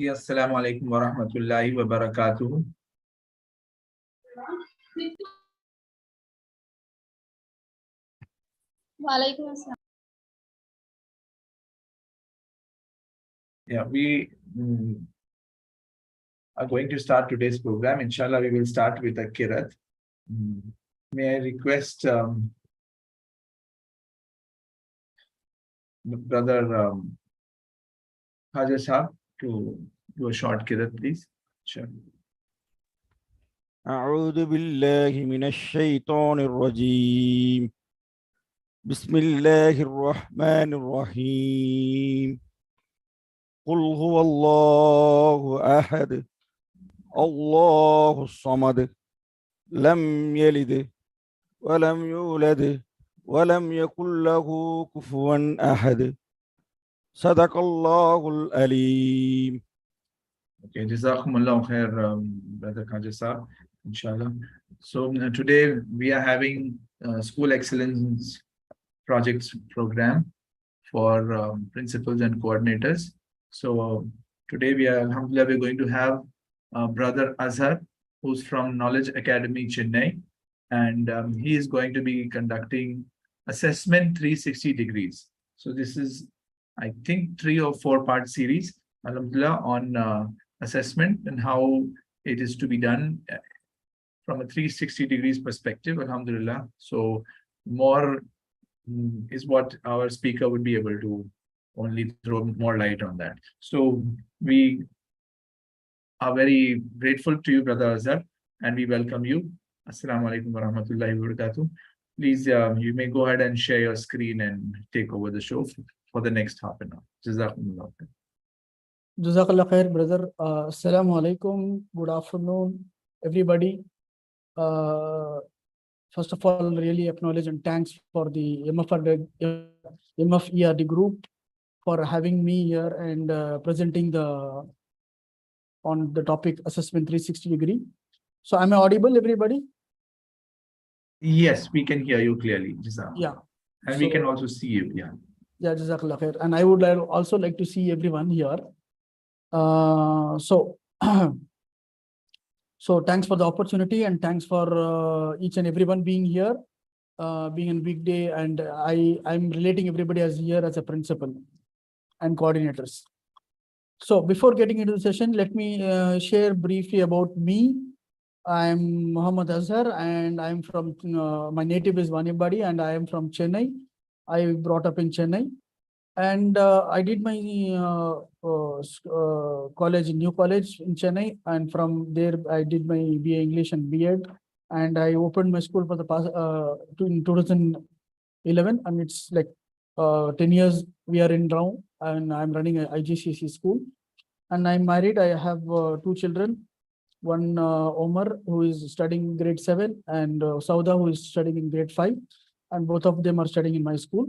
Assalamu alaikum wa rahmatullahi wa barakatuh. Walaikum assalam. Yeah, we are going to start today's program. Inshallah, we will start with a kirat. May I request Brother Khaja Sahab to do a short kirat, please. Sure. أعوذ بالله من الشيطان الرجيم بسم الله الرحمن الرحيم قل هو الله أحد الله الصمد لم يلد ولم يولد ولم يكن له كفوا أحد صدق الله العليم. Okay, Jazakumullah khair, Brother Khaja Sahab, inshallah. So today we are having School Excellence Projects Program for principals and coordinators. So today alhamdulillah, we're going to have Brother Azhar, who's from Knowledge Academy, Chennai. And he is going to be conducting assessment 360 degrees. So this is, I think, 3 or 4 part series, alhamdulillah, on assessment and how it is to be done from a 360 degrees perspective, alhamdulillah. So more is what our speaker would be able to only throw more light on that. So we are very grateful to you, Brother Azhar, and we welcome you. Assalamu alaikum wa rahmatullahi wa barakatuh. Please, you may go ahead and share your screen and take over the show for the next half an hour. Jazakumullah. Jazakallah khair, brother. Assalamu alaikum. Good afternoon, everybody. First of all, really acknowledge and thanks for the MFERD group for having me here and presenting on the topic assessment 360 degree. So am I audible, everybody? Yes, we can hear you clearly, Jazakallah. Yeah. And we can also see you. Yeah. Yeah, Jazakallah khair. And I would also like to see everyone here. So thanks for the opportunity and thanks for each and everyone being here, being a weekday, and I'm relating everybody as here as a principal and coordinators. So before getting into the session, let me share briefly about me. I'm Muhammad Azhar and I'm from, my native is Vanibadi and I am from Chennai. I brought up in Chennai. And I did my college, New College in Chennai, and from there I did my BA English and B.Ed, and I opened my school for the past in 2011, and it's like 10 years we are in now, and I'm running a IGCSE school, and I'm married. I have 2 children, one Omar who is studying grade 7, and Sauda who is studying in grade 5, and both of them are studying in my school.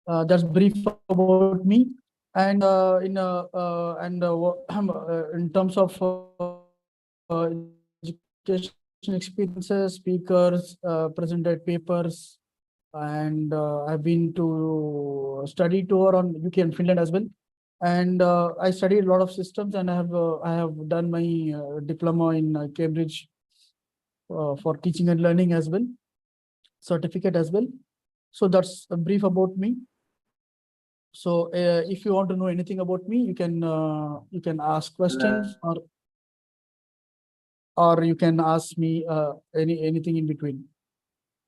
That's brief about me, and in terms of education experiences, speakers, presented papers, and I've been to study tour on UK and Finland as well. And I studied a lot of systems, and I have done my diploma in Cambridge for teaching and learning as well, certificate as well. So that's a brief about me. So if you want to know anything about me, you can ask questions, or you can ask me anything in between.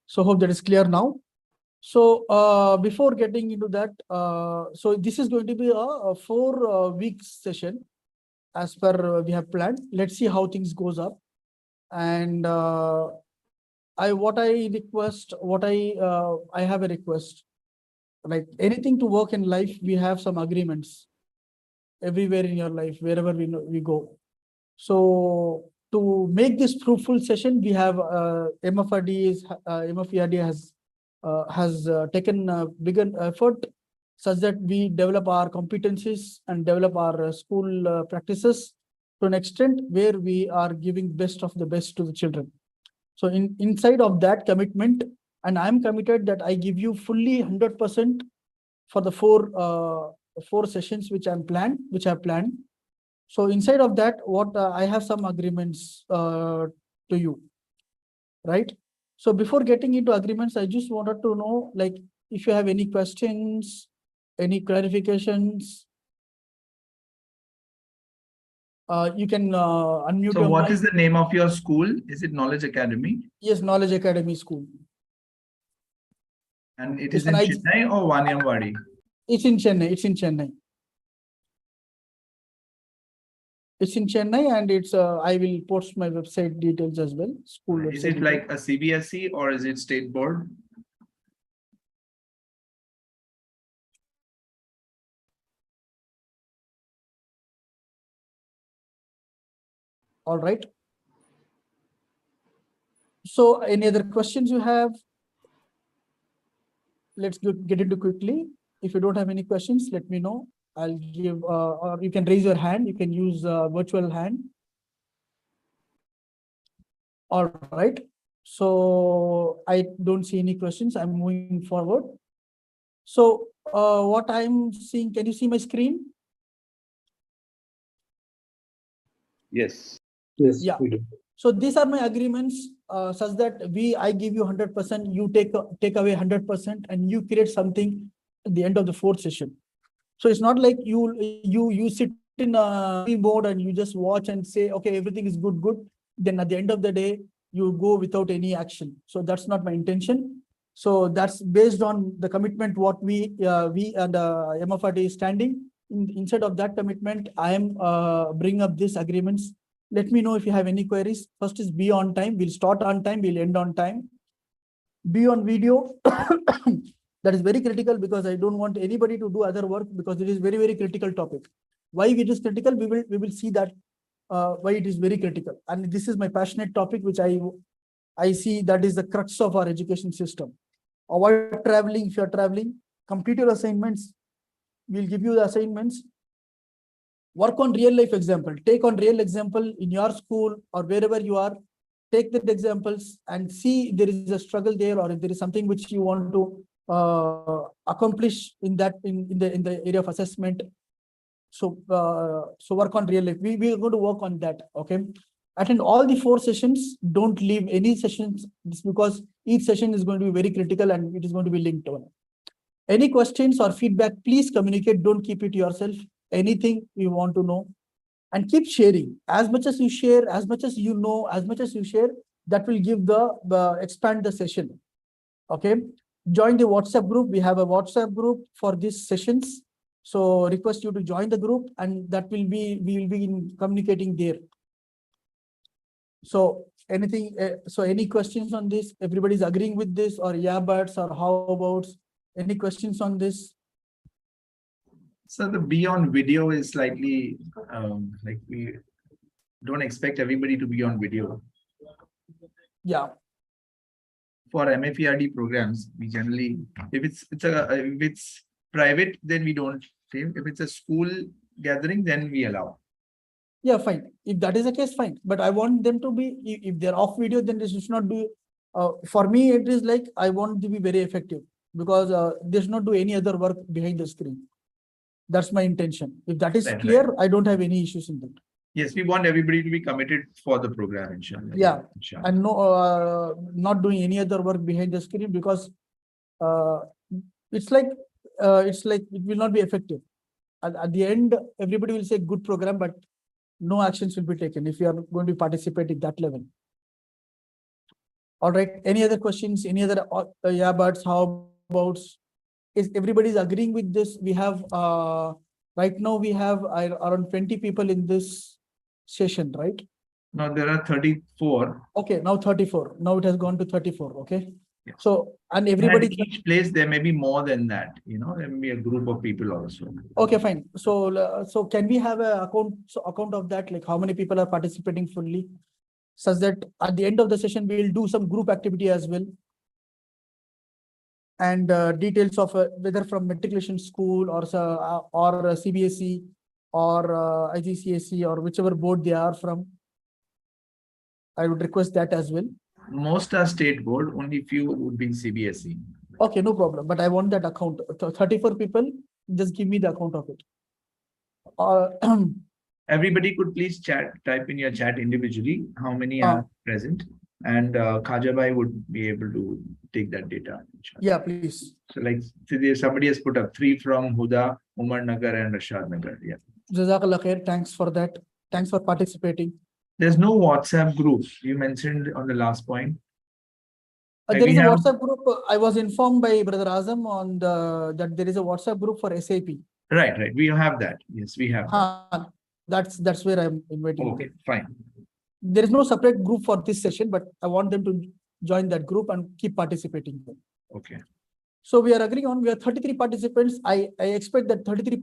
So hope that is clear now. So before getting into that, so this is going to be a 4 weeks session as per we have planned. Let's see how things goes up. And I have a request. Like anything to work in life, we have some agreements everywhere in your life, wherever we go. So to make this fruitful session, we have MFERD has taken a bigger effort such that we develop our competencies and develop our school practices to an extent where we are giving best of the best to the children. So inside of that commitment, and I'm committed that I give you fully 100% for the 4 sessions which I've planned. So inside of that, what I have some agreements to you, right? So before getting into agreements, I just wanted to know, like, if you have any questions, any clarifications, you can unmute So your what mic. is the name of your school? Is it Knowledge Academy? Yes, Knowledge Academy School. And it It's is in an Chennai or Vaniamwadi? It's in Chennai. It's in Chennai. It's in Chennai, and it's I will post my website details as well. School Is website it like a CBSE or is it state board? All right. So any other questions you have? Let's get into quickly. If you don't have any questions, let me know. I'll give, or you can raise your hand. You can use virtual hand. All right. So I don't see any questions. I'm moving forward. So what I'm seeing, can you see my screen? Yes. Yes, Yeah. we do. So these are my agreements, such that I give you 100%, you take away 100%, and you create something at the end of the fourth session. So it's not like you sit in a mode and you just watch and say, okay, everything is good. Then at the end of the day, you go without any action. So that's not my intention. So that's based on the commitment what we and MFERD is standing. Instead of that commitment, I am bringing up these agreements. Let me know if you have any queries. First is be on time. We'll start on time. We'll end on time. Be on video. That is very critical, because I don't want anybody to do other work, because it is very, very critical topic. Why it is critical? We will see that why it is very critical. And this is my passionate topic, which I see that is the crux of our education system. Avoid traveling if you're traveling. Complete your assignments. We'll give you the assignments. Work on real life example. Take on real example in your school or wherever you are. Take the examples and see if there is a struggle there, or if there is something which you want to accomplish in that in the area of assessment. So work on real life. We are going to work on that. Okay. Attend all the 4 sessions. Don't leave any sessions, because each session is going to be very critical and it is going to be linked on. Any questions or feedback, please communicate. Don't keep it yourself. Anything you want to know, and keep sharing. As much as you share, as much as you know, as much as you share, that will give the expand the session. Okay. Join the WhatsApp group. We have a WhatsApp group for these sessions. So request you to join the group, and that will be, we will be communicating there. So anything, so any questions on this? Everybody's agreeing with this, or yeah, buts, or how about? Any questions on this? So the be on video is slightly like we don't expect everybody to be on video. Yeah. For MFERD programs, we generally, if it's private, then we don't. If it's a school gathering, then we allow. Yeah, fine. If that is the case, fine. But I want them to be, if they're off video, then this should not be. For me, it is like I want to be very effective, because they should not do any other work behind the screen. That's my intention. If that is clear, right, I don't have any issues in that. Yes, we want everybody to be committed for the program, inshallah. Yeah, inshallah. And no, not doing any other work behind the screen, because it's like it will not be effective. At the end, everybody will say good program, but no actions will be taken if you are going to participate at that level. All right. Any other questions? Any other yeah, but how about? Is everybody is agreeing with this? We have right now we have around 20 people in this session, right? Now there are 34. Okay, now 34. Now it has gone to 34. Okay. Yeah. So, and everybody. And at each place there may be more than that. There may be a group of people also. Okay, fine. So can we have a account of that? Like how many people are participating fully, such that at the end of the session we will do some group activity as well. And details of whether from matriculation school or CBSE or IGCSE or whichever board they are from. I would request that as well. Most are state board, only few would be CBSE. Okay, no problem. But I want that account. 34 people, just give me the account of it. everybody could please type in your chat individually how many Ah. are present, and Khaja Bhai would be able to take that data. Yeah, please. So like somebody has put up 3 from Huda, Umar Nagar, and Rashad Nagar. Yeah. Jazakallah khair. Thanks for that. Thanks for participating. There's no WhatsApp group you mentioned on the last point. There is a WhatsApp group. I was informed by Brother Azam on that there is a WhatsApp group for SAP. Right. We have that. Yes, we have that. That's where I'm inviting. Okay, fine. There is no separate group for this session, but I want them to join that group and keep participating. Okay. So we are agreeing on, we have 33 participants. I expect that 33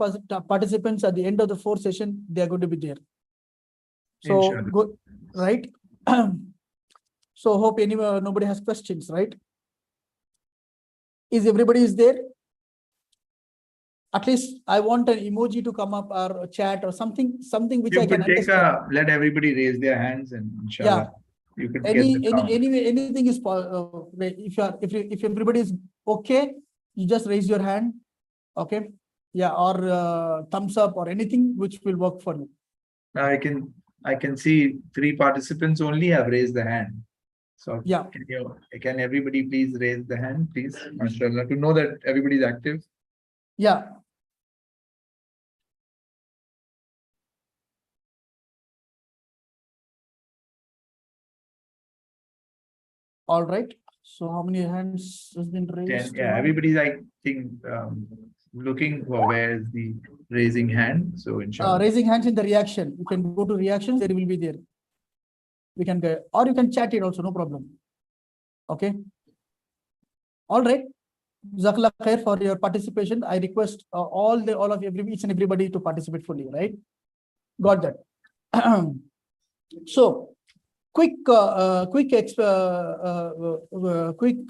participants at the end of the 4th session, they are going to be there. So Inshallah. go, right? So hope nobody has questions, right? Is everybody is there? At least I want an emoji to come up or a chat or something which I can understand. Let everybody raise their hands, and inshallah, you could get the count. Anyway, anything is if everybody is okay, you just raise your hand, okay? Yeah, or thumbs up or anything which will work for you. I can see 3 participants only have raised the hand. So yeah, can everybody please raise the hand, please, mashallah, to know that everybody is active? Yeah. All right. So how many hands has been raised? 10. Yeah, everybody's, I think, looking for where is the raising hand. So inshallah. Raising hands in the reaction. You can go to reactions, there will be there. We can go, or you can chat it also, no problem. Okay. All right. Jazakallah khair for your participation. I request each and everybody to participate fully, right? Got that. So quick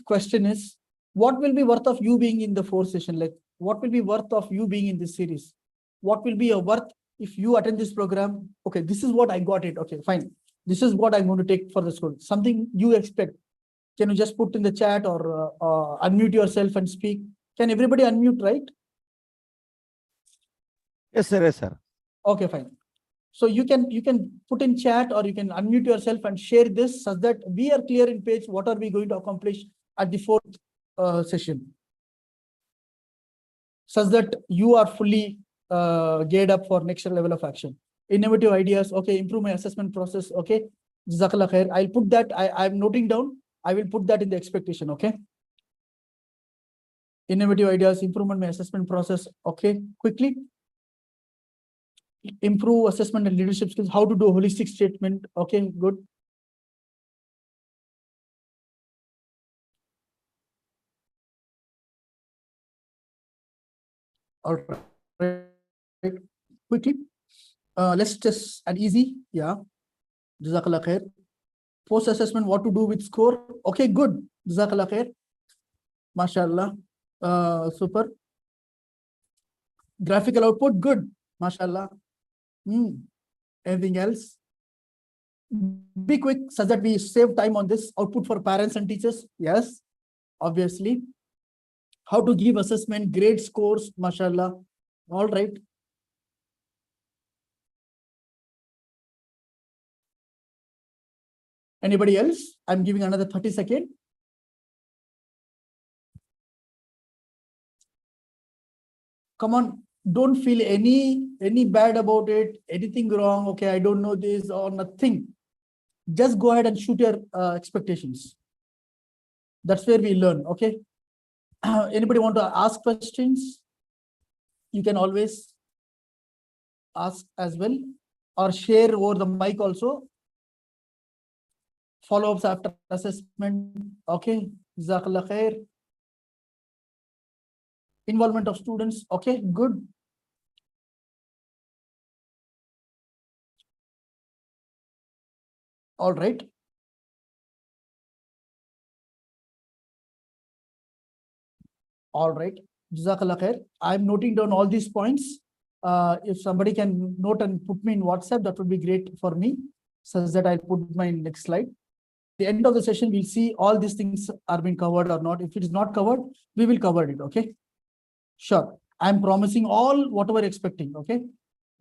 question is, what will be worth of you being in the 4th session? Like, what will be worth of you being in this series? What will be your worth if you attend this program? Okay, this is what I got it. Okay, fine. This is what I'm going to take for the school. Something you expect. Can you just put in the chat or unmute yourself and speak? Can everybody unmute, right? Yes, sir. Yes, sir. Okay, fine. So you can put in chat or you can unmute yourself and share this so that we are clear in page what are we going to accomplish at the 4th session. Such that you are fully geared up for next level of action. Innovative ideas, okay, improve my assessment process, okay. Jazakallah khair. I'll put that, I'm noting down, I will put that in the expectation, okay. Innovative ideas, improvement my assessment process, okay, quickly. Improve assessment and leadership skills, how to do a holistic statement, okay, good. All right, quickly. Let's just add easy, yeah. Jazakallah khair. Post assessment, what to do with score, okay, good. Jazakallah khair. Mashallah. Super. Graphical output, good. Mashallah. Anything else? Be quick so that we save time on this. Output for parents and teachers, yes, obviously. How to give assessment, grade scores, mashallah. All right. Anybody else? I'm giving another 30 seconds. Come on, don't feel any bad about it, anything wrong. Okay, I don't know this or nothing. Just go ahead and shoot your expectations. That's where we learn, okay? Anybody want to ask questions? You can always ask as well or share over the mic also. Follow-ups after assessment, okay? Jazakallah khair. Involvement of students, okay, good. All right. All right. Jazakallah khair. I'm noting down all these points. If somebody can note and put me in WhatsApp, that would be great for me, such that I'll put my next slide. The end of the session, we'll see all these things are being covered or not. If it is not covered, we will cover it, okay? Sure. I'm promising all whatever expecting, okay?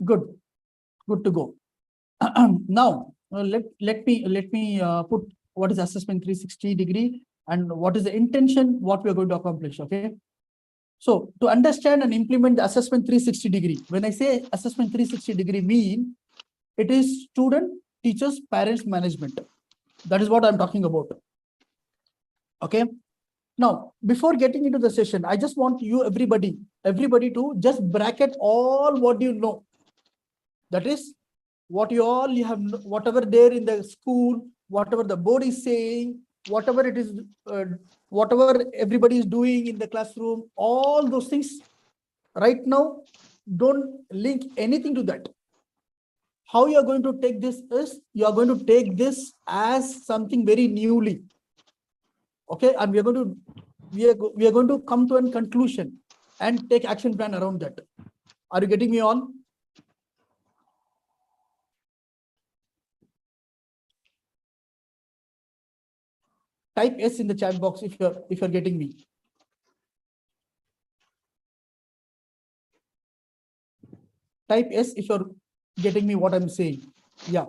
Good. good to go. Now, let me put what is assessment 360-degree and what is the intention, what we are going to accomplish. Okay. So to understand and implement the assessment 360-degree, when I say assessment 360-degree mean, it is student, teachers, parents, management. That is what I'm talking about. Okay. Now, before getting into the session, I just want you, everybody to just bracket all what you know. That is what you have, whatever there in the school, whatever the board is saying, whatever it is, whatever everybody is doing in the classroom, all those things. Right now, don't link anything to that. How you are going to take this is, you are going to take this as something very newly. Okay, and we are going to come to a conclusion and take action plan around that. Are you getting me on? Type S in the chat box if you're getting me. Type S if you're getting me what I'm saying. Yeah.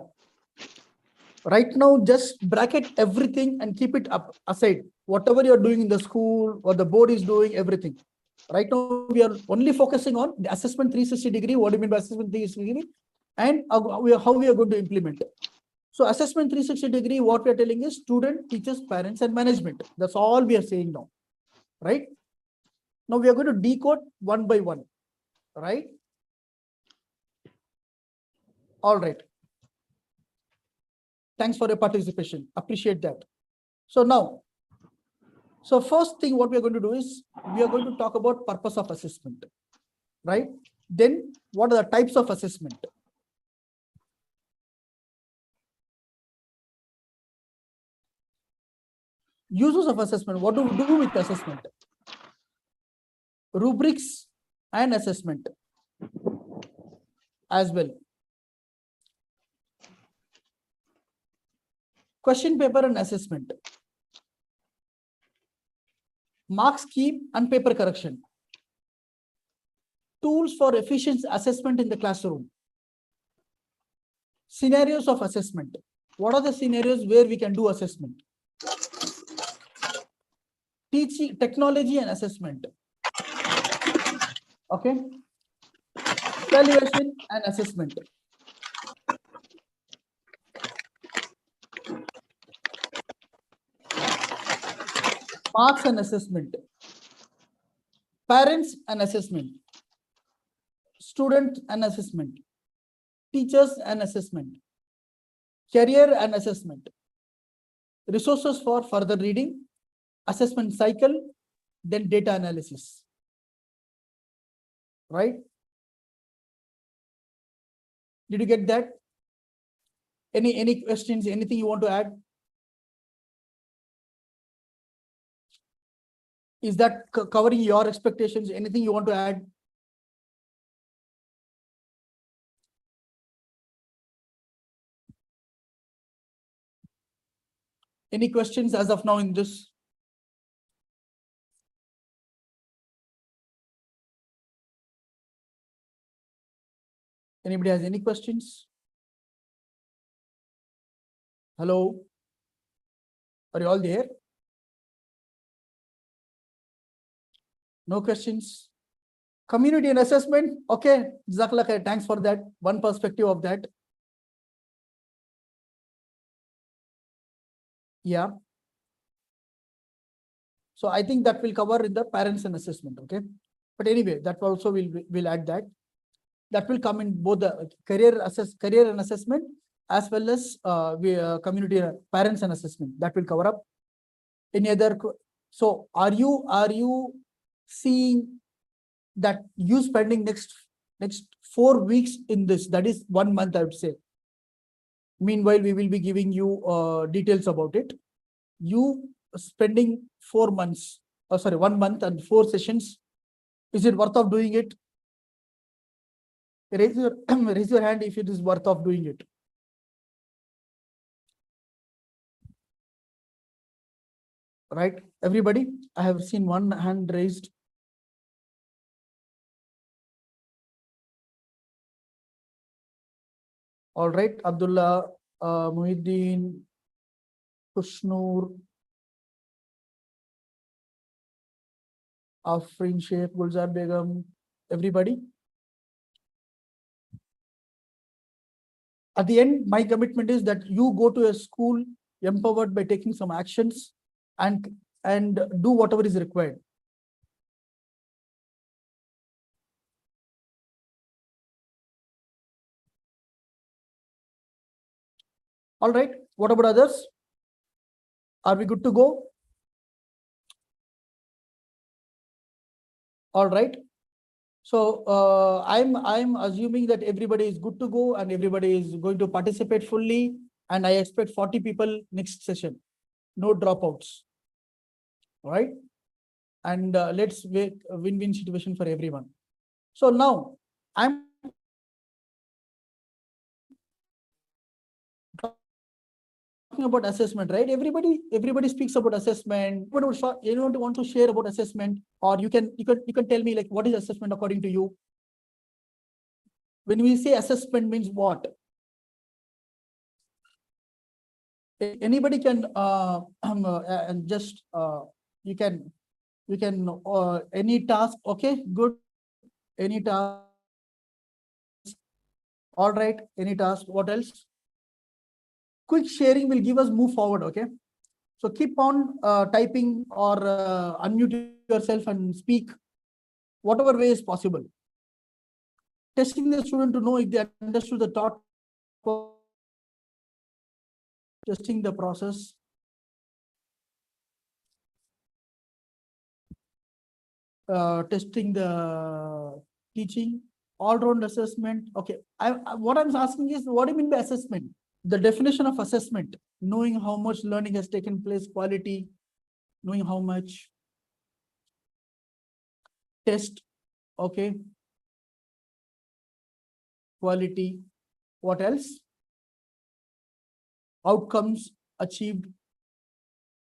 Right now, just bracket everything and keep it up aside. Whatever you're doing in the school or the board is doing, everything. Right now, we are only focusing on the assessment 360-degree. What do you mean by assessment 360-degree? And how we are going to implement it. So assessment 360-degree, what we are telling is student, teachers, parents, and management. That's all we are saying now, right? Now we are going to decode one by one, right? All right. Thanks for your participation. Appreciate that. So first thing what we are going to do is we are going to talk about purpose of assessment, right? Then what are the types of assessment? Uses of assessment. What do we do with assessment? Rubrics and assessment as well. Question paper and assessment. Mark scheme and paper correction. Tools for efficient assessment in the classroom. Scenarios of assessment. What are the scenarios where we can do assessment? Teaching, technology and assessment. Okay. Evaluation and assessment. Marks and assessment. Parents and assessment. Student and assessment. Teachers and assessment. Career and assessment. Resources for further reading. Assessment cycle. Then data analysis. Right? Did you get that? Any questions? Anything you want to add? Is that covering your expectations? Anything you want to add? Any questions as of now in this? Anybody has any questions? Hello? Are you all there? No questions? Community and assessment. Okay. Jazakallah khair. Thanks for that. One perspective of that. Yeah. So I think that will cover in the parents and assessment. Okay. But anyway, that also will add that. That will come in both the career and assessment as well as community parents and assessment. That will cover up. Any other? So are you seeing that you spending next 4 weeks in this? That is 1 month, I would say. Meanwhile, we will be giving you details about it. You spending 4 months, 1 month and 4 sessions. Is it worth of doing it? Raise your hand if it is worth of doing it. Right, everybody? I have seen one hand raised. All right, Abdullah, Muhyiddin, Kushnur, Afrin Sheikh, Gulzar Begum, everybody. At the end, my commitment is that you go to a school empowered by taking some actions and do whatever is required. All right, what about others? Are we good to go? All right. So I'm assuming that everybody is good to go and everybody is going to participate fully. And I expect 40 people next session. No dropouts. All right. And let's make a win-win situation for everyone. So now I'm talking about assessment, right? Everybody speaks about assessment. Anyone want to share about assessment, or you can tell me like what is assessment according to you? When we say assessment means what? Anybody can and just you can any task. Okay, good. Any task. All right. Any task. What else? Quick sharing will give us move forward. Okay. So keep on typing or unmute yourself and speak whatever way is possible. Testing the student to know if they understood the thought. Testing the process. Testing the teaching, all-round assessment. Okay, what I'm asking is, what do you mean by assessment? The definition of assessment, knowing how much learning has taken place, quality, knowing how much. Test, okay. Quality, what else? Outcomes achieved.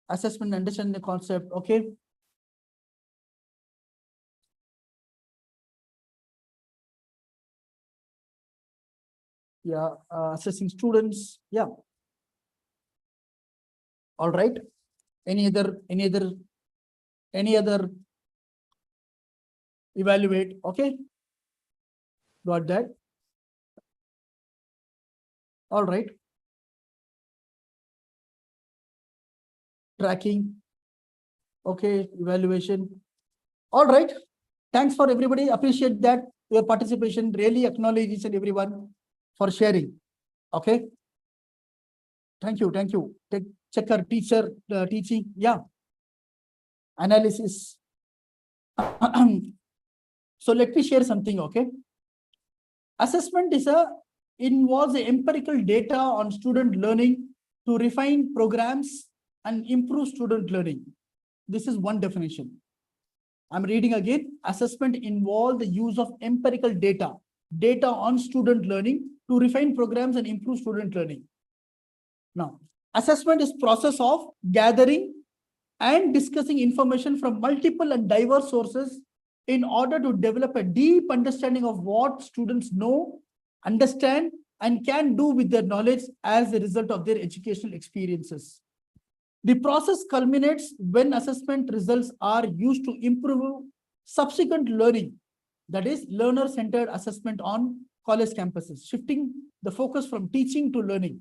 Assessment, understand the concept, okay. Yeah, assessing students, yeah. All right. Any other evaluate, okay. Got that. All right. Tracking, okay. Evaluation. All right. Thanks for everybody. Appreciate that your participation. Really acknowledge each and everyone for sharing. Okay. Thank you. Thank you. Check our teacher teaching. Yeah. Analysis. So let me share something. Okay. Assessment involves empirical data on student learning to refine programs and improve student learning. This is one definition. I'm reading again. Assessment involves the use of empirical data on student learning to refine programs and improve student learning. Now, assessment is process of gathering and discussing information from multiple and diverse sources in order to develop a deep understanding of what students know, understand, and can do with their knowledge as a result of their educational experiences. The process culminates when assessment results are used to improve subsequent learning, that is, learner-centered assessment on college campuses, shifting the focus from teaching to learning.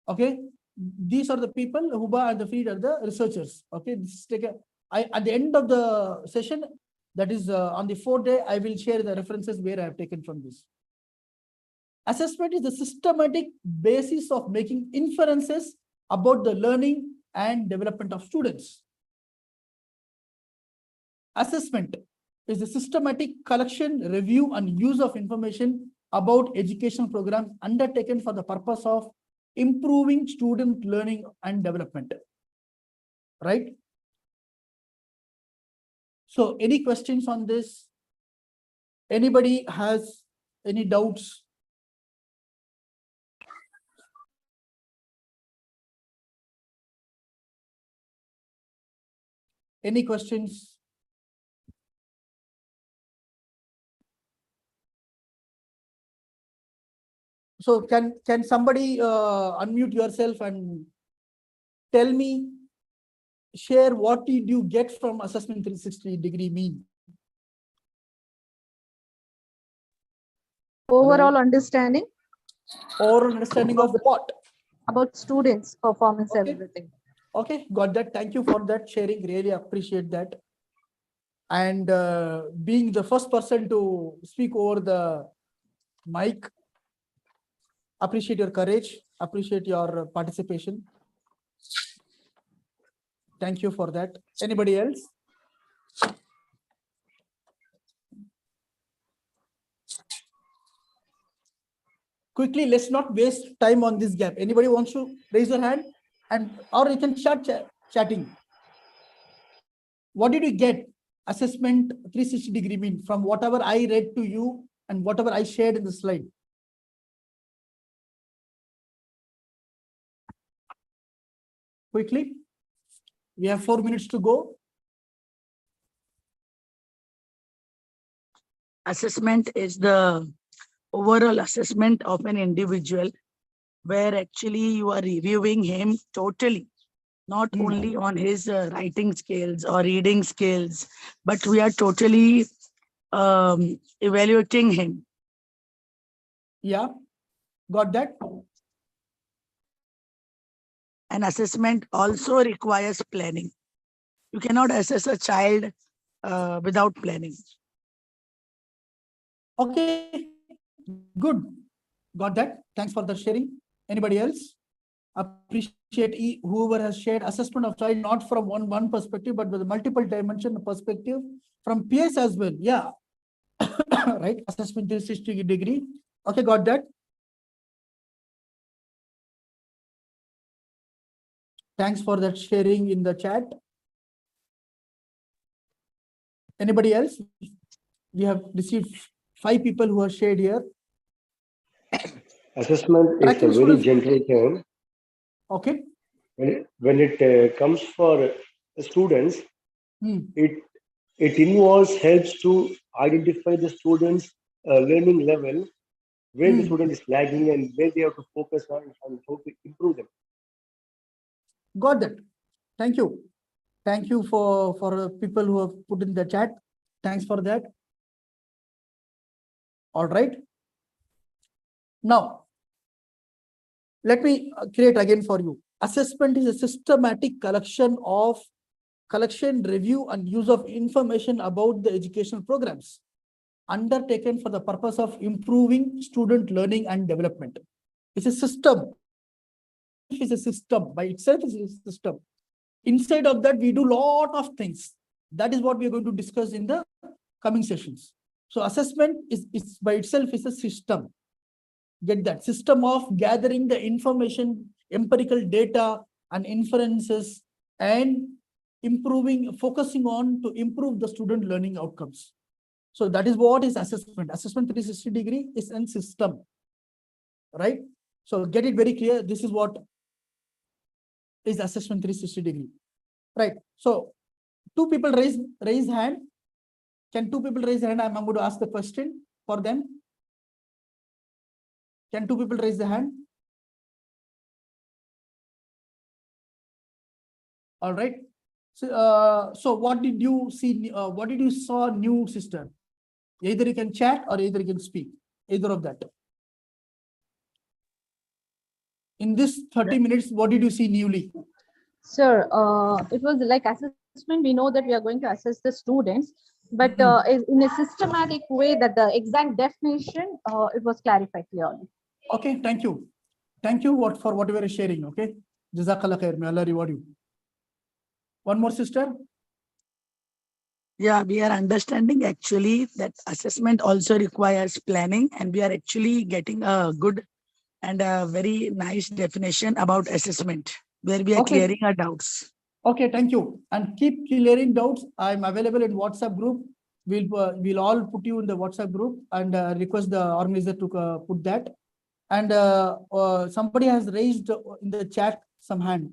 Okay, these are the people, Huba and the Feed are the researchers. Okay, this is at the end of the session, that is on the 4th day, I will share the references where I have taken from this. Assessment is the systematic basis of making inferences about the learning and development of students. Assessment is the systematic collection, review, and use of information about educational programs undertaken for the purpose of improving student learning and development. Right? So, any questions on this? Anybody has any doubts? Any questions? So can somebody unmute yourself and tell me, share what did you get from assessment 360-degree mean? Overall understanding Or understanding of what? about students' performance, Okay. everything. Okay, got that. Thank you for that sharing. Really appreciate that. And being the first person to speak over the mic, appreciate your courage, appreciate your participation. Thank you for that. Anybody else? Quickly, let's not waste time on this gap. Anybody wants to raise your hand, and or you can start chatting. What did you get? Assessment 360-degree mean from whatever I read to you and whatever I shared in the slide. Quickly, we have 4 minutes to go. Assessment is the overall assessment of an individual, where actually you are reviewing him totally, not only on his writing skills or reading skills, but we are totally evaluating him. Yeah, got that? An assessment also requires planning. You cannot assess a child without planning. Okay, good. Got that. Thanks for the sharing. Anybody else? Appreciate whoever has shared assessment of child, not from one perspective, but with multiple dimension perspective from peers as well. Yeah, right. Assessment 360-degree. Okay, got that. Thanks for that sharing in the chat. Anybody else? We have received 5 people who have shared here. Assessment is Tracking a very students. general term. Okay. When it comes for students, it involves, helps to identify the students' learning level, where the student is lagging and where they have to focus on and how to improve them. Got that. Thank you. Thank you for people who have put in the chat. Thanks for that. All right. Now, let me create again for you. Assessment is a systematic collection, review, and use of information about the educational programs undertaken for the purpose of improving student learning and development. It's a system. It's a system by itself. Is a system. Inside of that, we do a lot of things. That is what we are going to discuss in the coming sessions. So assessment is by itself is a system. Get that system of gathering the information, empirical data and inferences, and focusing on to improve the student learning outcomes. So that is what is assessment. Assessment 360-degree is a system, right? So get it very clear. This is what is assessment 360-degree, right? So 2 people raise hand. Can 2 people raise hand? I'm going to ask the question for them. Can 2 people raise the hand? All right. So what did you see? What did you saw new, sister? Either you can chat or either you can speak. Either of that. In this 30 minutes, what did you see newly? Sir, it was like assessment. We know that we are going to assess the students, but in a systematic way that the exact definition, it was clarified clearly. Okay, thank you. Thank you for whatever is sharing. Okay. Jazakallah khair. May Allah reward you. One more, sister. Yeah, we are understanding actually that assessment also requires planning, and we are actually getting a good and a very nice definition about assessment, where we are clearing our doubts. Okay, thank you. And keep clearing doubts. I'm available in WhatsApp group. We'll all put you in the WhatsApp group and request the organizer to put that. And somebody has raised in the chat some hand.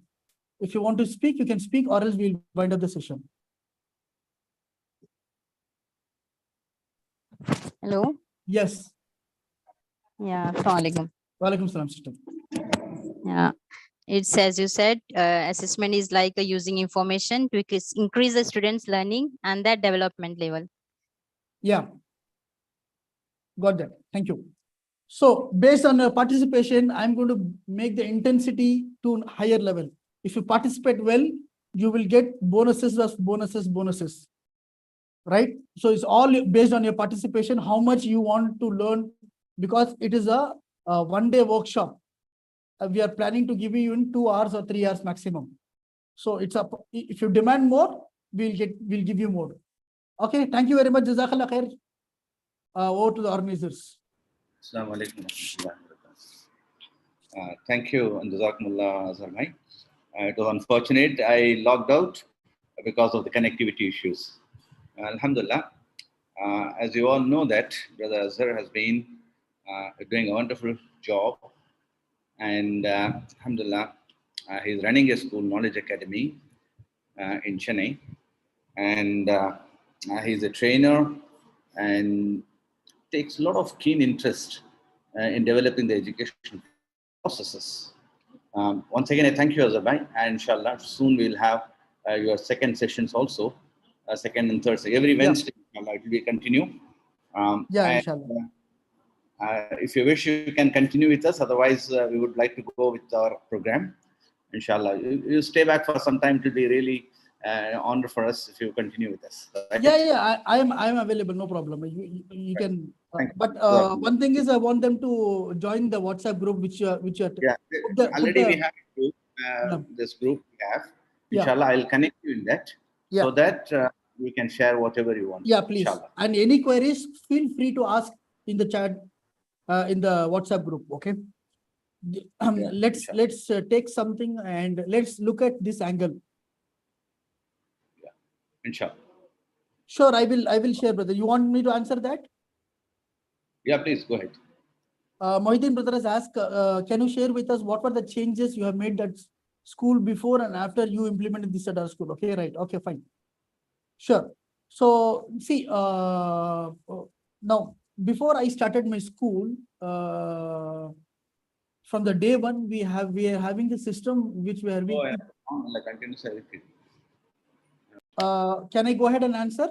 If you want to speak, you can speak, or else we'll wind up the session. Hello. Yes. Yeah, Assalamualaikum. Walaikum salam, sister. Yeah, it's as you said, assessment is like using information to increase the students' learning and their development level. Yeah. Got that. Thank you. So based on your participation, I'm going to make the intensity to higher level. If you participate well, you will get bonuses of bonuses. Right? So it's all based on your participation, how much you want to learn, because it is a one-day workshop. We are planning to give you in 2 hours or 3 hours maximum. So it's up. If you demand more, we'll give you more. Okay. Thank you very much. Jazakallah khair. Over to the organizers. Assalamu alaikum wa rahmatullahi wa barakatuh. Thank you, and Jazakumullah Azhar bhai. It was unfortunate I logged out because of the connectivity issues. Alhamdulillah. As you all know that Brother Azhar has been doing a wonderful job, and Alhamdulillah, he's running a school, Knowledge Academy, in Chennai, and he's a trainer and takes a lot of keen interest in developing the education processes. Once again, I thank you, Azhar bhai, and inshallah, soon we'll have your second sessions also, second and third, so every Wednesday, inshallah, it will continue. Yeah, and, inshallah. If you wish, you can continue with us. Otherwise, we would like to go with our program. Inshallah, you stay back for some time. It will be really honor for us if you continue with us. Right? Yeah. I am available. No problem. You Right. can. Thank you. But one thing is, I want them to join the WhatsApp group, which you are. Yeah. Already we have a group. This group we have. Inshallah, I'll connect you in that so that we can share whatever you want. Yeah, please. Inshallah. And any queries, feel free to ask in the chat, in the WhatsApp group. Okay. Let's take something and let's look at this angle. Yeah. Inshallah. Sure, I will share, brother. You want me to answer that? Yeah, please go ahead. Mohideen brother has asked, can you share with us what were the changes you have made at school before and after you implemented this at our school? Okay, right. Okay, fine. Sure. So see, now before I started my school, from the day one, we are having the system which we are. Can I go ahead and answer?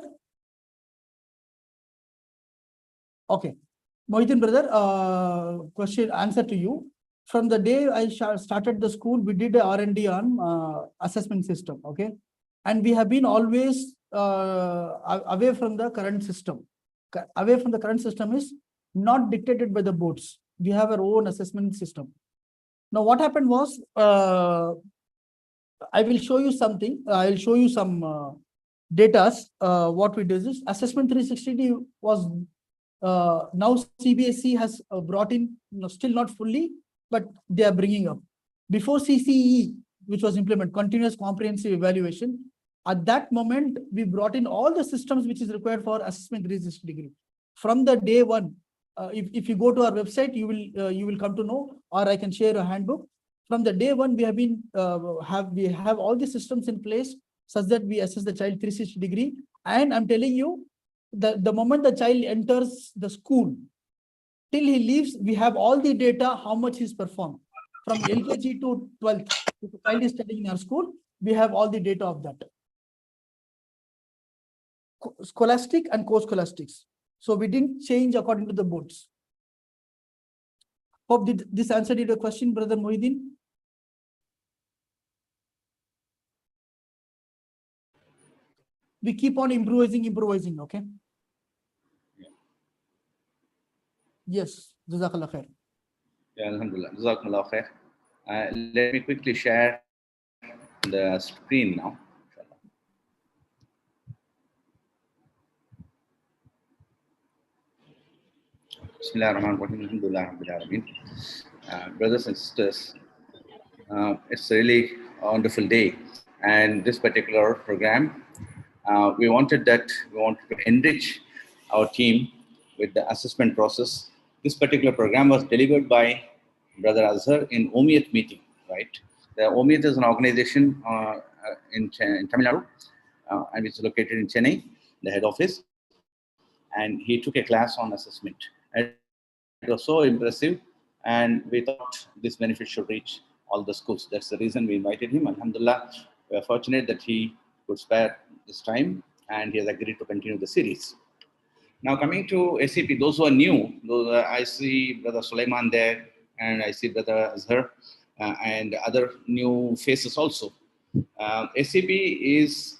Okay. Mohideen brother, answer to you. From the day I started the school, we did a R&D on assessment system, okay? And we have been always away from the current system. Away from the current system is not dictated by the boards. We have our own assessment system. Now, what happened was, I will show you something. I will show you some data. What we did is assessment 360 was now CBSE has brought in, still not fully, but they are bringing up. Before CCE, which was implemented, continuous comprehensive evaluation, at that moment, we brought in all the systems which is required for assessment 360 degree. From the day one, if you go to our website, you will come to know, or I can share a handbook. From the day one, we have been we have all the systems in place such that we assess the child 360 degree. And I'm telling you, the moment the child enters the school, till he leaves, we have all the data, how much he's performed. From LKG to 12th, if the child is studying in our school, we have all the data of that. Scholastic and co-scholastics. So we didn't change according to the boards. Hope this answered your question, Brother Mohideen. We keep on improvising, okay? Yes, Jazakallah khair. Yeah, Alhamdulillah. Jazakumullah khair. Let me quickly share the screen now. Brothers and sisters, it's really a wonderful day. And this particular program, we wanted to enrich our team with the assessment process. This particular program was delivered by Brother Azhar in OMIAT meeting, right? The OMIAT is an organization in Tamil Nadu, and which is located in Chennai, the head office. And he took a class on assessment. And it was so impressive. and we thought this benefit should reach all the schools. That's the reason we invited him. Alhamdulillah, we are fortunate that he could spare this time and he has agreed to continue the series. Now coming to SEP, those who are new, I see Brother Sulaiman there, and I see Brother Azhar, and other new faces also. SEP is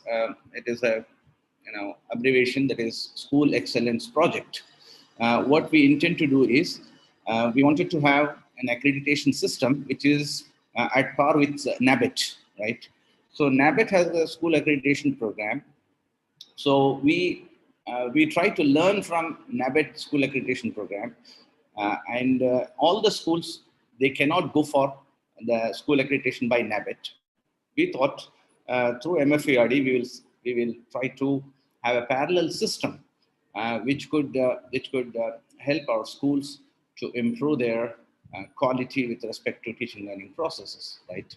it is a abbreviation, that is School Excellence Project. What we intend to do is we wanted to have an accreditation system which is at par with NABET, right? So NABET has a school accreditation program. So we try to learn from NABET school accreditation program, and all the schools, they cannot go for the school accreditation by NABET. We thought through MFERD we will try to have a parallel system which could help our schools to improve their quality with respect to teaching learning processes, right?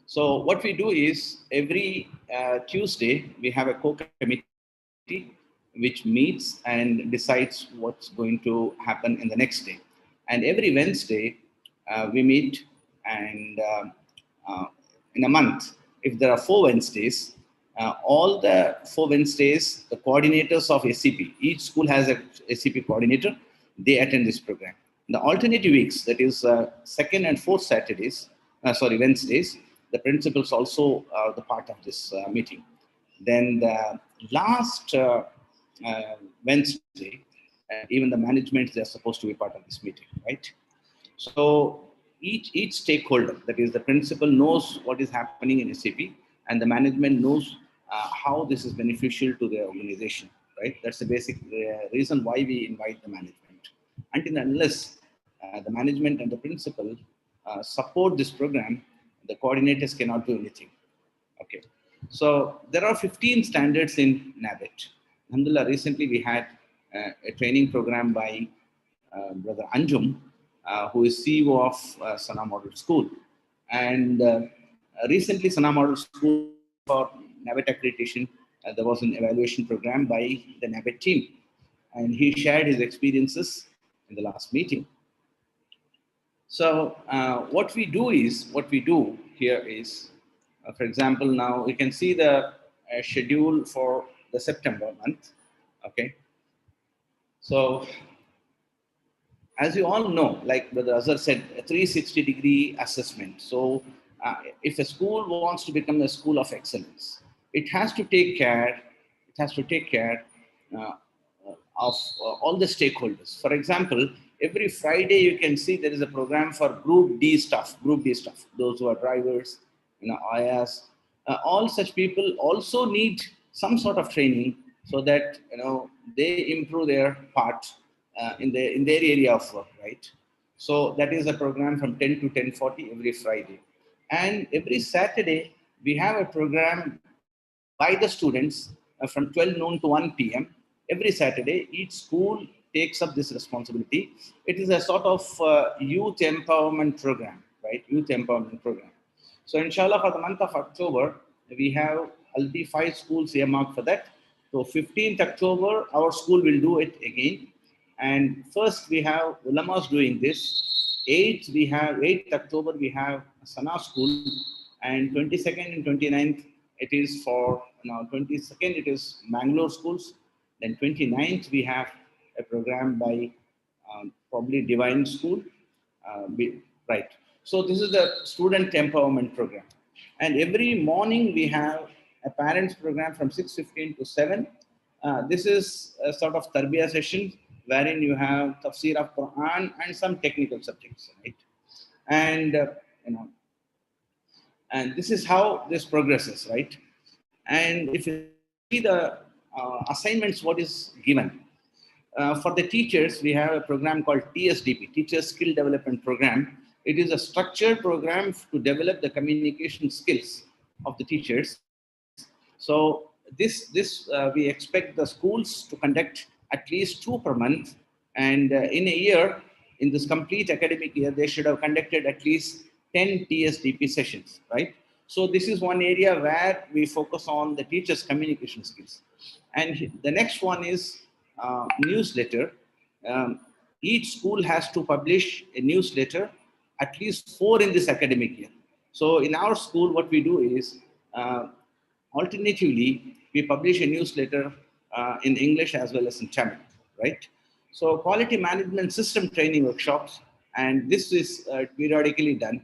So what we do is every Tuesday we have a co-committee which meets and decides what's going to happen in the next day. And every Wednesday we meet, and in a month, if there are 4 Wednesdays, all the 4 Wednesdays, the coordinators of SCP, each school has a SCP coordinator, they attend this program. The alternative weeks, that is second and fourth Wednesdays, the principals also are the part of this meeting. Then the last Wednesday, even the management, they're supposed to be part of this meeting, right? So each stakeholder, that is the principal, knows what is happening in SAP, and the management knows how this is beneficial to their organization, right? That's the basic reason why we invite the management. Until and unless the management and the principal support this program, the coordinators cannot do anything. Okay. So there are 15 standards in NABET. Alhamdulillah, recently we had a training program by Brother Anjum, who is CEO of Sana Model School. And recently Sana Model School for NABET accreditation, there was an evaluation program by the NABET team. And he shared his experiences in the last meeting. So what we do here is, for example, now you can see the schedule for the September month. Okay. So as you all know, like Brother Azhar said, a 360-degree assessment. So if a school wants to become a school of excellence, it has to take care of all the stakeholders. For example, every Friday you can see there is a program for Group D staff, those who are drivers, IAS. All such people also need some sort of training so that they improve their part in their area of work, right? So that is a program from 10 to 10:40 every Friday. And every Saturday, we have a program by the students from 12 noon to 1 p.m. Every Saturday, each school takes up this responsibility. It is a sort of youth empowerment program, right? Youth empowerment program. So inshallah, for the month of October, we have already 5 schools earmarked for that. So 15th October, our school will do it again. And first we have ulamas doing this. 8th October, we have Sana school. And 22nd and 29th, it is for, 22nd, it is Mangalore schools. Then 29th, we have a program by probably Divine School, right? So this is the student empowerment program. And every morning we have a parents program from 6:15 to 7. This is a sort of tarbiyah session wherein you have tafsir of Quran and some technical subjects, right? And, and this is how this progresses, right? And if you see the assignments, what is given. For the teachers, we have a program called TSDP, Teacher Skill Development Program. It is a structured program to develop the communication skills of the teachers. So we expect the schools to conduct at least 2 per month. And in a year, in this complete academic year, they should have conducted at least 10 TSDP sessions, right? So this is one area where we focus on the teachers' communication skills. And the next one is newsletter. each school has to publish a newsletter, at least 4 in this academic year. So in our school, what we do is, alternatively, we publish a newsletter in English as well as in Tamil, right? So quality management system training workshops, and this is periodically done.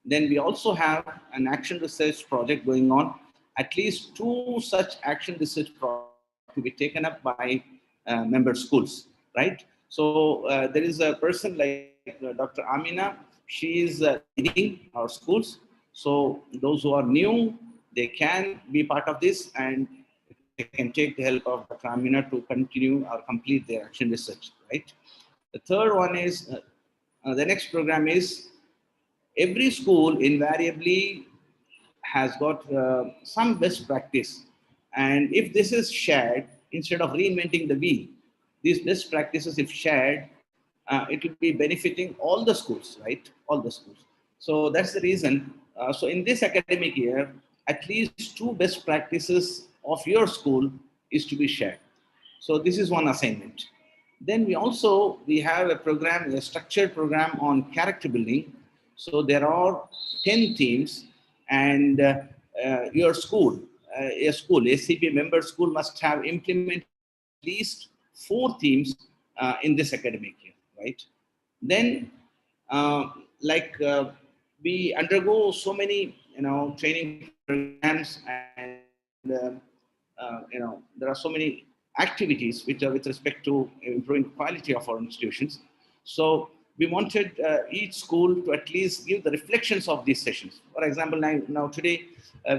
Then we also have an action research project going on, at least 2 such action research projects to be taken up by member schools, right? So there is a person like Dr. Amina, she is leading our schools. So those who are new, they can be part of this and they can take the help of Dr. Amina to continue or complete their action research, right? The third one is, the next program is, every school invariably has got some best practice. And if this is shared, instead of reinventing the wheel, these best practices, if shared, it will be benefiting all the schools, right? All the schools. So that's the reason. So in this academic year, at least 2 best practices of your school is to be shared. So this is one assignment. Then we have a program, a structured program on character building. So there are 10 teams, and your school, a school, SEP member school must have implemented at least 4 teams in this academic year, right? Then, we undergo so many, training programs, and there are so many activities which are with respect to improving quality of our institutions. So we wanted each school to at least give the reflections of these sessions. For example, now today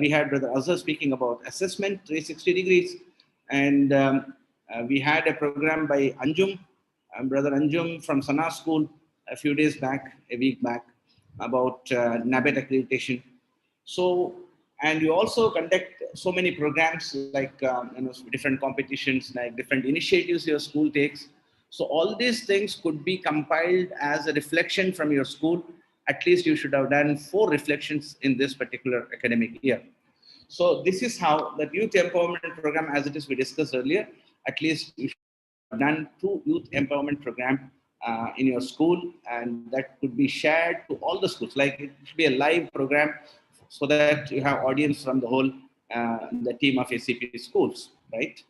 we had Brother Azhar speaking about assessment 360 degrees, and we had a program by Anjum, Brother Anjum from Sana School a few days back, a week back, about NABET accreditation. So, and you also conduct so many programs like different competitions, like different initiatives your school takes. So all these things could be compiled as a reflection from your school. At least you should have done 4 reflections in this particular academic year. So this is how the youth empowerment program, as it is we discussed earlier, at least you should have done 2 youth empowerment program in your school, and that could be shared to all the schools. Like it should be a live program, so that you have audience from the whole the team of SEP schools, right?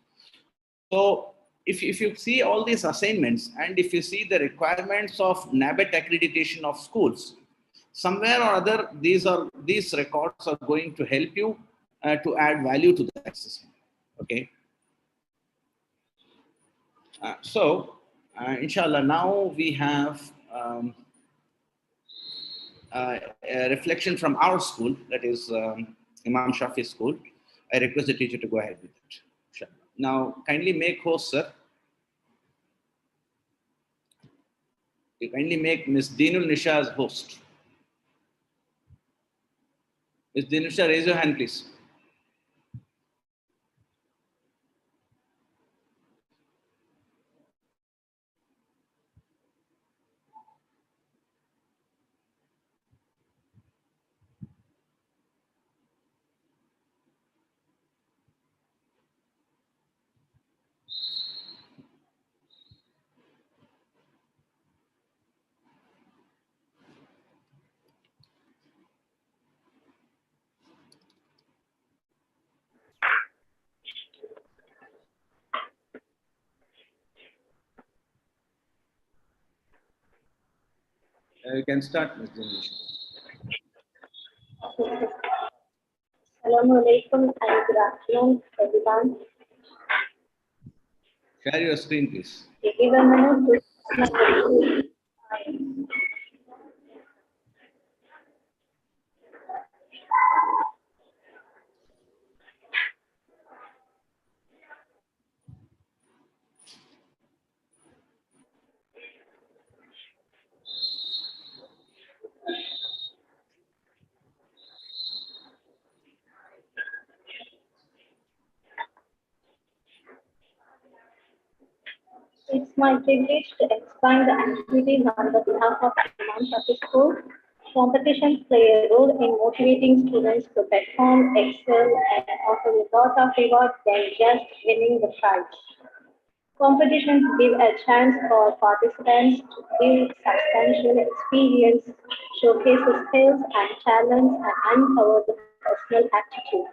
So if you see all these assignments, and if you see the requirements of NABET accreditation of schools, somewhere or other, these records are going to help you to add value to the system. Okay. Inshallah, now we have a reflection from our school, that is Imam Shafi school. I request the teacher to go ahead with it. Inshallah. Now, kindly make host, sir. You kindly make Ms. Deenul Nisha as host. Ms. Deenul Nisha, raise your hand, please. You can start, Ms. Deenul Nisha. Assalamu alaikum and good afternoon, everyone. Share your screen, please. Give a minute to It's my privilege to explain the activities on the behalf of Imam Shafi School. Competitions play a role in motivating students to perform, excel, and offer a lot of reward than just winning the prize. Competitions give a chance for participants to build substantial experience, showcase the skills and talents, and uncover the personal aptitude.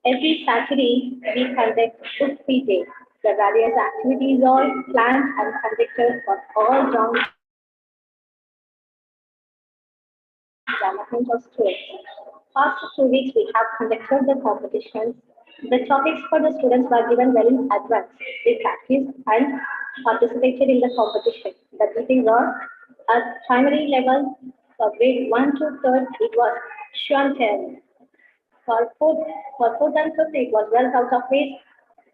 Every Saturday, we conduct Food Free Day. The various activities are planned and conducted for all round development of students. Past 2 weeks, we have conducted the competitions. The topics for the students were given well in advance. They practiced and participated in the competition. The meetings are at primary level for grade 1 to 3rd, it was Shantel. For fourth and fifth, it was well out of place.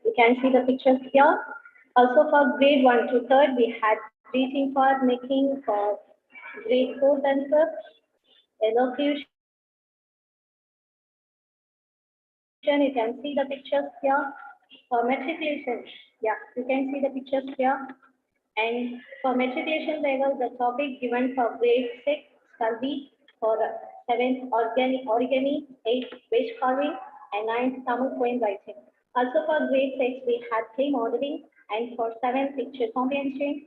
You can see the pictures here. Also for grade 1 to 3rd, we had greeting card making for grade 4th and 5th. Elocution, you can see the pictures here. For matriculation, yeah, you can see the pictures here. And for matriculation level, the topic given for grade 6 shall be for 7th origami, 8th page carving, and 9th Tamil poem writing. Also for grade 6, we had clay modeling, and for 7th picture comprehension,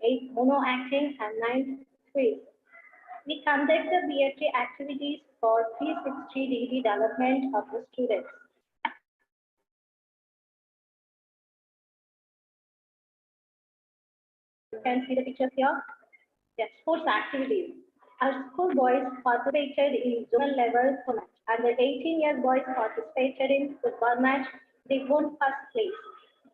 8th mono acting, and 9th quiz. We conduct the BFT activities for 360-degree development of the students. You can see the pictures here. Yes, sports activities. Our school boys participated in zonal level format, and the 18-year boys participated in football match. They won first place.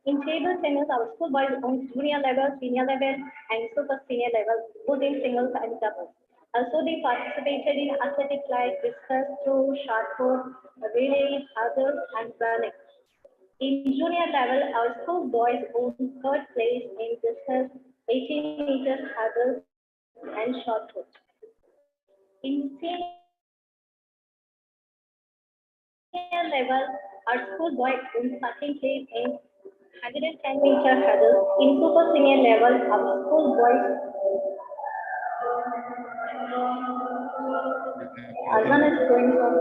In table tennis, our school boys won junior level, senior level, and super senior level, both in singles and doubles. Also, they participated in athletic like discus throw, shot put, relay, hurdles, and running. In junior level, our school boys won third place in discus, 18 meters hurdles, and shot put. In senior level, our school boys won second place in 110-meter hurdles. In super senior level, our school boys Azan is going on.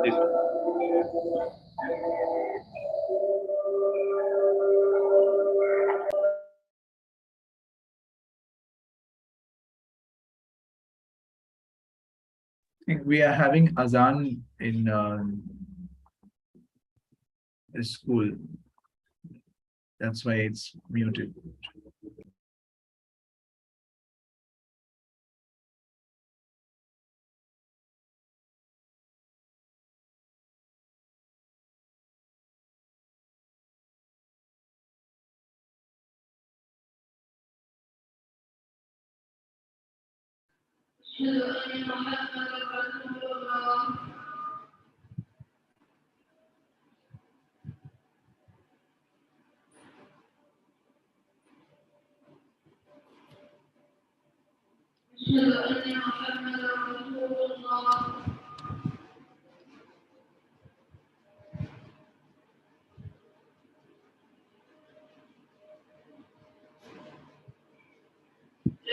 I think we are having Azan in the school. That's why it's muted.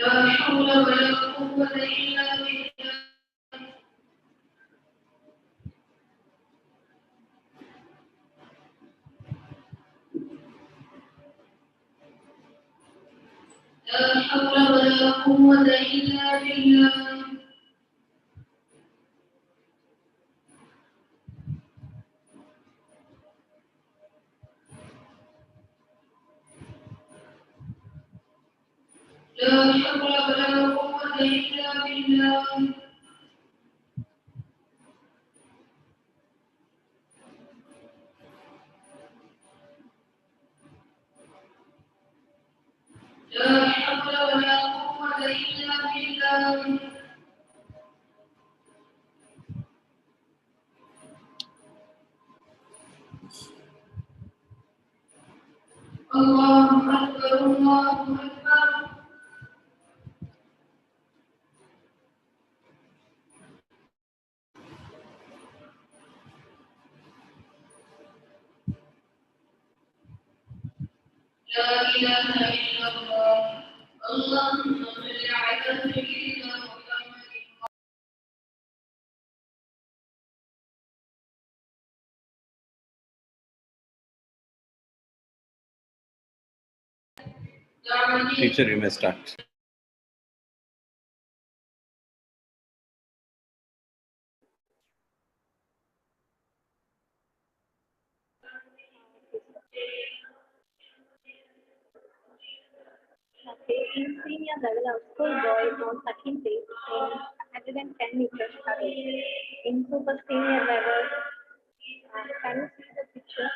لا حول ولا قوة إلا بالله. لا حول ولا قوة إلا بالله. لا حول ولا قوة إلا بالله. لا حول ولا قوة إلا بالله. الله أكبر الله أكبر. لا إله إلا الله. اللهم صل على سيدنا محمد. Teacher, you may start. Okay, in senior level, our school boys on second place in 110 meters hurdle. In super senior level, can you see the picture?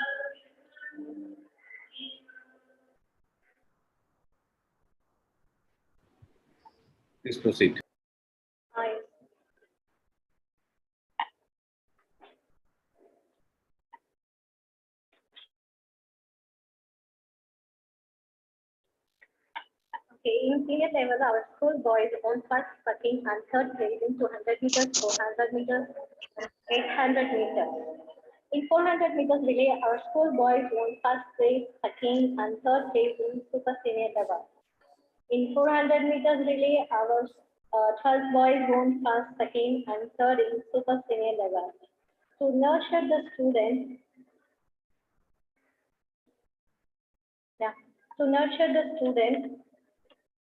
Please proceed. Yes. Okay, in senior level, our school boys won first, second, and third place in 200 meters, 400 meters, 800 meters. In 400 meters relay, our school boys won first place, second, and third place in super senior level. In 400 meters relay, our 12 boys won first, second, and third in super senior level. To nurture the students,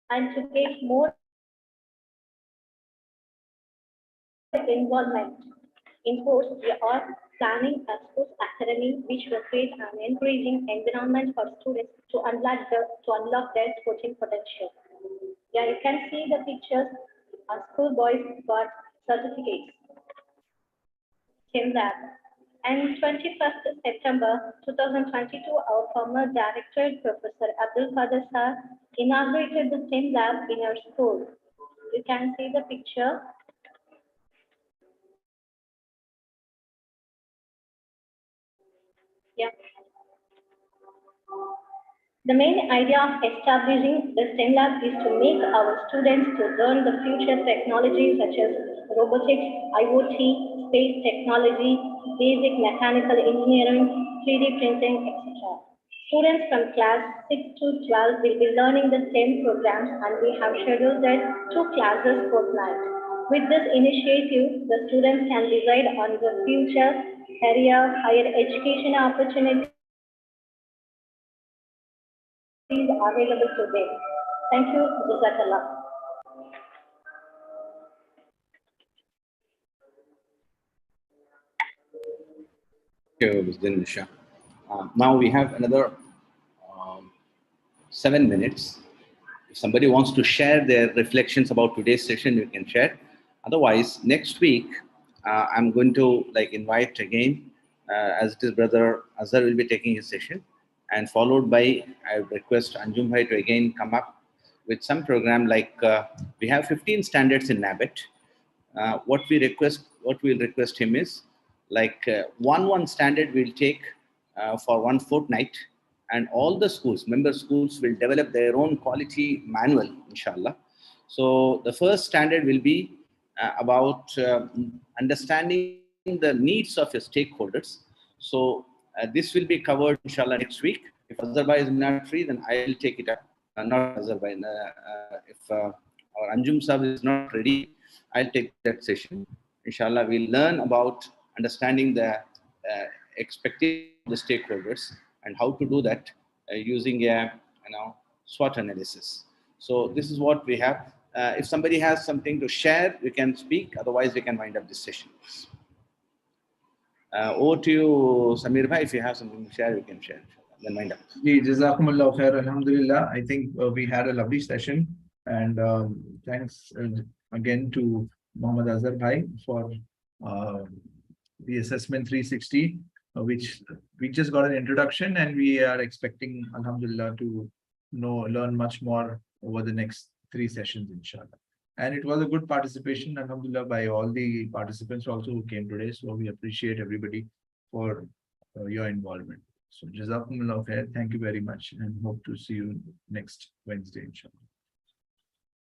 and to get more involvement in sports, we are planning a sports academy which will create an encouraging environment for students to unlock their sporting potential. Yeah, you can see the pictures. Our school boys got certificates. That. And 21st September 2022, our former director, Professor Abdul Qadir Sir, inaugurated the STEM lab in our school. You can see the picture. Yeah. The main idea of establishing the STEM lab is to make our students to learn the future technologies such as robotics, IoT, space technology, basic mechanical engineering, 3D printing, etc. Students from class 6 to 12 will be learning the STEM programs, and we have scheduled their 2 classes fortnight. With this initiative, the students can decide on the future career, higher education opportunities available to them. Thank you, Jazakallah. Thank you, Ms. Dinisha. Now we have another 7 minutes. If somebody wants to share their reflections about today's session, you can share. Otherwise, next week, I'm going to invite again, as it is Brother Azhar will be taking his session, and followed by, I request Anjum Bhai to again come up with some program we have 15 standards in NABET. What we'll request him is one standard we'll take for one fortnight, and all the schools, member schools, will develop their own quality manual, inshallah. So the first standard will be about understanding the needs of your stakeholders. So this will be covered, inshallah, next week. If Azerbaijan is not free, then I will take it up. Not Azerbaijan. If our Anjum Sahib is not ready, I'll take that session. Inshallah, we'll learn about understanding the expectations of the stakeholders and how to do that using a SWOT analysis. So this is what we have. If somebody has something to share, we can speak. Otherwise, we can wind up this session. Over to you, Samir Bhai. If you have something to share, you can share. Then wind up. Jazakumullah khair. Alhamdulillah. I think we had a lovely session, and thanks again to Muhammad Azhar Bhai for the assessment 360, which we just got an introduction, and we are expecting, alhamdulillah, to learn much more over the next 3 sessions, inshallah. And it was a good participation, alhamdulillah, by all the participants also who came today. So we appreciate everybody for your involvement. So Jazakumullah khair. Thank you very much, and hope to see you next Wednesday, inshallah.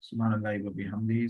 Subhanallah wa bihamdihi.